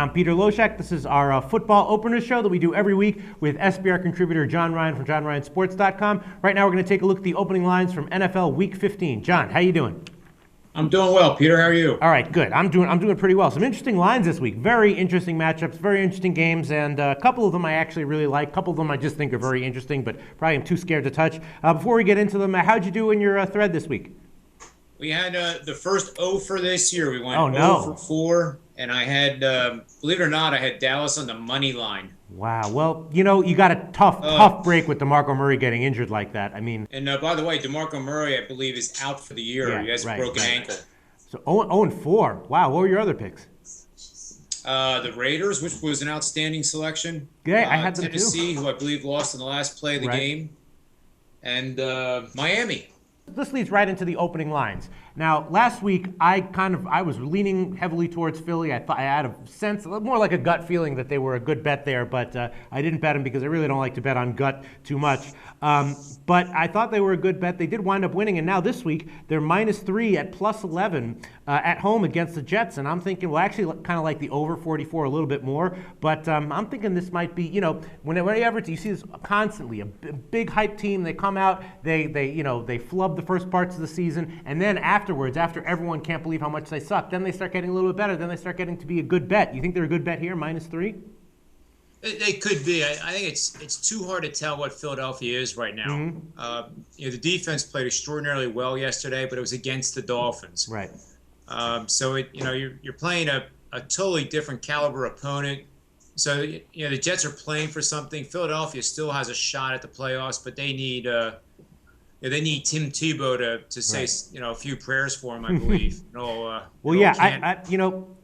I'm Peter Loshak. This is our football opener show that we do every week with SBR contributor John Ryan from JohnRyanSports.com. Right now we're going to take a look at the opening lines from NFL Week 15. John, how you doing? I'm doing well, Peter. How are you? All right, good. I'm doing pretty well. Some interesting lines this week. Very interesting matchups, very interesting games, and a couple of them I actually really like. A couple of them I just think are very interesting, but probably I'm too scared to touch. Before we get into them, how'd you do in your thread this week? We had the first O for this year. We went no. 0 for 4, and I had, believe it or not, I had Dallas on the money line. Wow. Well, you know, you got a tough break with DeMarco Murray getting injured like that. I mean, and by the way, DeMarco Murray, I believe, is out for the year. Yeah, he has a broken ankle. So 0-4. Wow. What were your other picks? The Raiders, which was an outstanding selection. Yeah, I had them Tennessee, too. who I believe lost in the last play of the game, and Miami. This leads right into the opening lines. Now, last week, I was leaning heavily towards Philly. I had a sense, more like a gut feeling that they were a good bet there, but I didn't bet them because I really don't like to bet on gut too much. But I thought they were a good bet. They did wind up winning, and now this week, they're -3 at +11 at home against the Jets, and I'm thinking, well, actually, kind of like the over 44 a little bit more, but I'm thinking this might be, you know, whenever you see this constantly, a big hype team, they come out, they flub the first parts of the season, and then afterwards, after everyone can't believe how much they suck, then they start getting a little bit better, then they start getting to be a good bet. You think they're a good bet here, -3? They could be. I think it's too hard to tell what Philadelphia is right now. Mm-hmm. The defense played extraordinarily well yesterday, but it was against the Dolphins. Right. So you're playing a totally different caliber opponent. So the Jets are playing for something. Philadelphia still has a shot at the playoffs, but they need Tim Tebow to say a few prayers for him, I believe.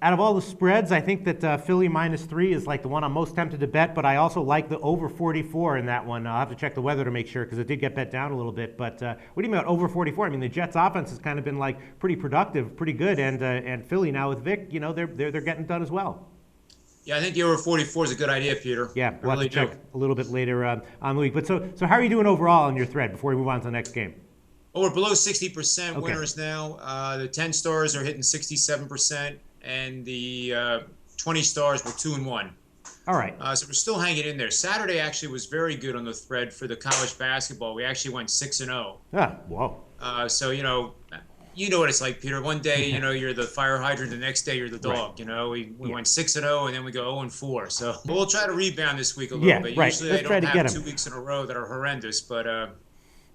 Out of all the spreads, I think that Philly -3 is like the one I'm most tempted to bet, but I also like the over 44 in that one. I'll have to check the weather to make sure because it did get bet down a little bit. But what do you mean about over 44? I mean, the Jets' offense has kind of been like pretty productive, pretty good, and Philly now with Vick, they're getting done as well. Yeah, I think the over 44 is a good idea, Peter. Yeah, we'll have to check a little bit later on the week. But so how are you doing overall in your thread before we move on to the next game? Oh, we're below 60% winners now. The 10 stars are hitting 67%, and the 20 stars were 2-1. All right. So we're still hanging in there. Saturday actually was very good on the thread for the college basketball. We actually went 6-0. Ah, whoa. So you know what it's like, Peter. One day, you're the fire hydrant. The next day, you're the dog. Right. We went 6-0, and then we go 0-4. So we'll try to rebound this week a little bit. Right. Usually, I don't have 2 weeks in a row that are horrendous, but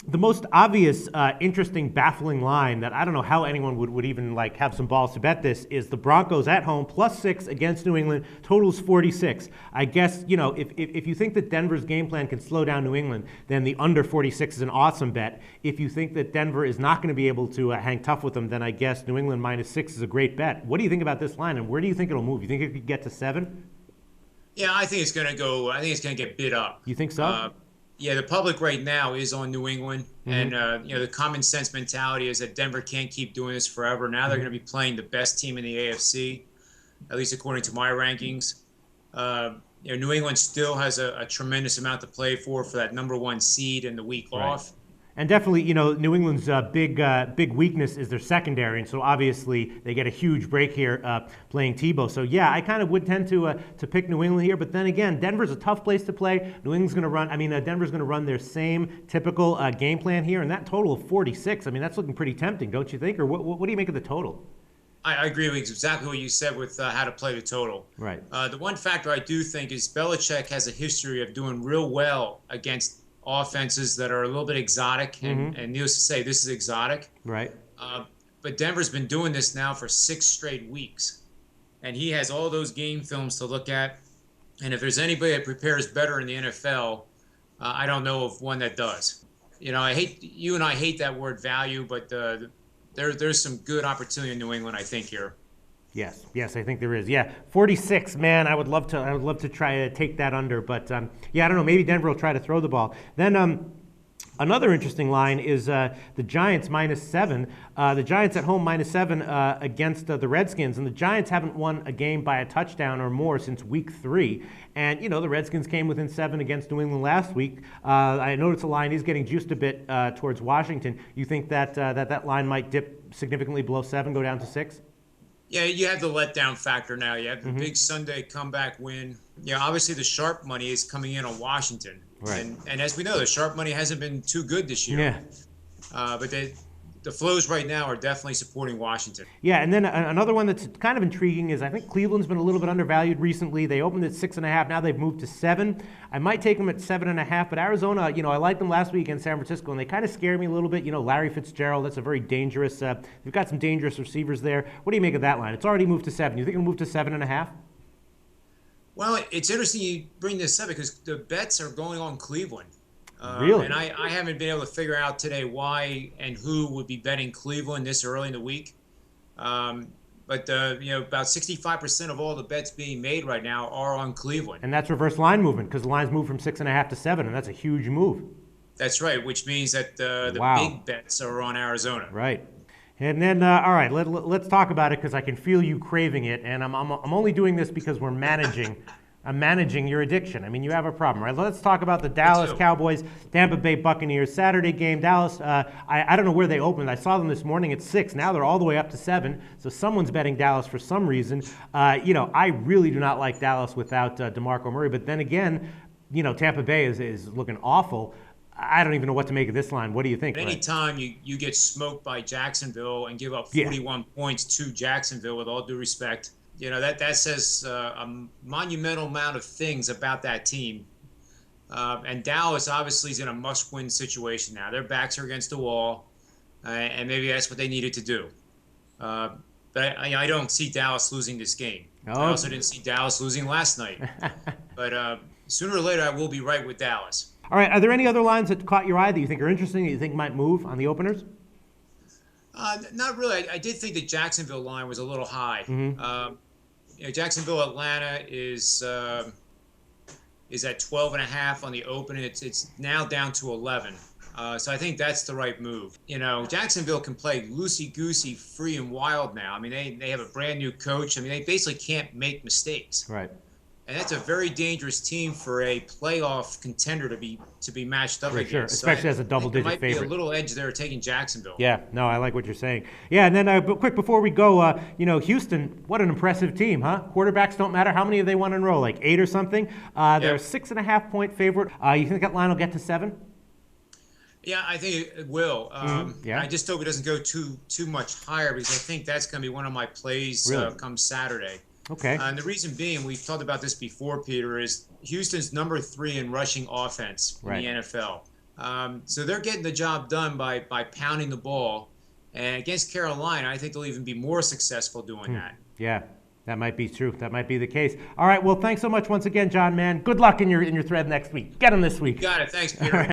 the most obvious, interesting, baffling line that I don't know how anyone would even like have some balls to bet this is the Broncos at home +6 against New England, totals 46. I guess, if you think that Denver's game plan can slow down New England, then the under 46 is an awesome bet. If you think that Denver is not going to be able to hang tough with them, then I guess New England -6 is a great bet. What do you think about this line, and where do you think it'll move? You think it could get to 7? Yeah, I think it's going to get bid up. You think so? Yeah, the public right now is on New England, and the common sense mentality is that Denver can't keep doing this forever. Now they're going to be playing the best team in the AFC, at least according to my rankings. New England still has a tremendous amount to play for that #1 seed and the week off. And definitely, New England's big weakness is their secondary, and so obviously they get a huge break here playing Tebow. So yeah, I kind of would tend to pick New England here, but then again, Denver's a tough place to play. Denver's going to run their same typical game plan here, and that total of 46, that's looking pretty tempting, don't you think? Or what do you make of the total? I agree with exactly what you said with how to play the total. Right. The one factor I do think is Belichick has a history of doing real well against offenses that are a little bit exotic, and needless to say, this is exotic. Right. But Denver's been doing this now for 6 straight weeks, and he has all those game films to look at. And if there's anybody that prepares better in the NFL, I don't know of one that does. I hate that word value, but there's some good opportunity in New England, I think, here. Yes, I think there is. Yeah, 46, man, I would love to try to take that under, but I don't know, maybe Denver will try to throw the ball. Then another interesting line is the Giants -7. The Giants at home -7 against the Redskins, and the Giants haven't won a game by a touchdown or more since week 3. And, the Redskins came within 7 against New England last week. I noticed the line is getting juiced a bit towards Washington. You think that line might dip significantly below 7, go down to 6? Yeah, you have the letdown factor now. You have the big Sunday comeback win. Yeah, obviously the sharp money is coming in on Washington. Right. And as we know, the sharp money hasn't been too good this year. Yeah. But the flows right now are definitely supporting Washington. Yeah, and then another one that's kind of intriguing is I think Cleveland's been a little bit undervalued recently. They opened at 6.5. Now they've moved to 7. I might take them at 7.5, but Arizona, I liked them last week against San Francisco, and they kind of scare me a little bit. Larry Fitzgerald, that's a very dangerous. They've got some dangerous receivers there. What do you make of that line? It's already moved to 7. You think it'll move to 7.5? Well, it's interesting you bring this up because the bets are going on Cleveland. Really? And I haven't been able to figure out today why and who would be betting Cleveland this early in the week. But about 65% of all the bets being made right now are on Cleveland. And that's reverse line movement because the line's moved from 6.5 to 7, and that's a huge move. That's right, which means that the big bets are on Arizona. Right. And then, all right, let's talk about it because I can feel you craving it, and I'm only doing this because we're managing. I'm managing your addiction. I mean, you have a problem, right? Let's talk about the Dallas Cowboys, Tampa Bay Buccaneers Saturday game. Dallas, I don't know where they opened. I saw them this morning at 6. Now they're all the way up to 7. So someone's betting Dallas for some reason. I really do not like Dallas without DeMarco Murray. But then again, Tampa Bay is looking awful. I don't even know what to make of this line. What do you think? Anytime you get smoked by Jacksonville and give up 41 points to Jacksonville, with all due respect, that says a monumental amount of things about that team. And Dallas obviously is in a must-win situation now. Their backs are against the wall, and maybe that's what they needed to do. But I don't see Dallas losing this game. I also didn't see Dallas losing last night. But sooner or later, I will be right with Dallas. All right. Are there any other lines that caught your eye that you think are interesting, that you think might move on the openers? Not really. I did think the Jacksonville line was a little high. Jacksonville, Atlanta is at 12.5 on the open. It's now down to 11. So I think that's the right move. Jacksonville can play loosey-goosey, free and wild now. I mean, they have a brand new coach. I mean, they basically can't make mistakes. Right. And that's a very dangerous team for a playoff contender to be matched up against. Sure, especially as a double-digit favorite. There might be a little edge there taking Jacksonville. Yeah, no, I like what you're saying. Yeah, and then quick before we go, Houston, what an impressive team, huh? Quarterbacks don't matter. How many have they won in a row? Like 8 or something? They're a 6.5-point favorite. You think that line will get to 7? Yeah, I think it will. Yeah. I just hope it doesn't go too much higher because I think that's going to be one of my plays come Saturday. Okay. And the reason being, we've talked about this before, Peter, is Houston's number 3 in rushing offense in the NFL. So they're getting the job done by pounding the ball. And against Carolina, I think they'll even be more successful doing that. Yeah, that might be true. That might be the case. All right, well, thanks so much once again, John, man. Good luck in your thread next week. Get them this week. You got it. Thanks, Peter.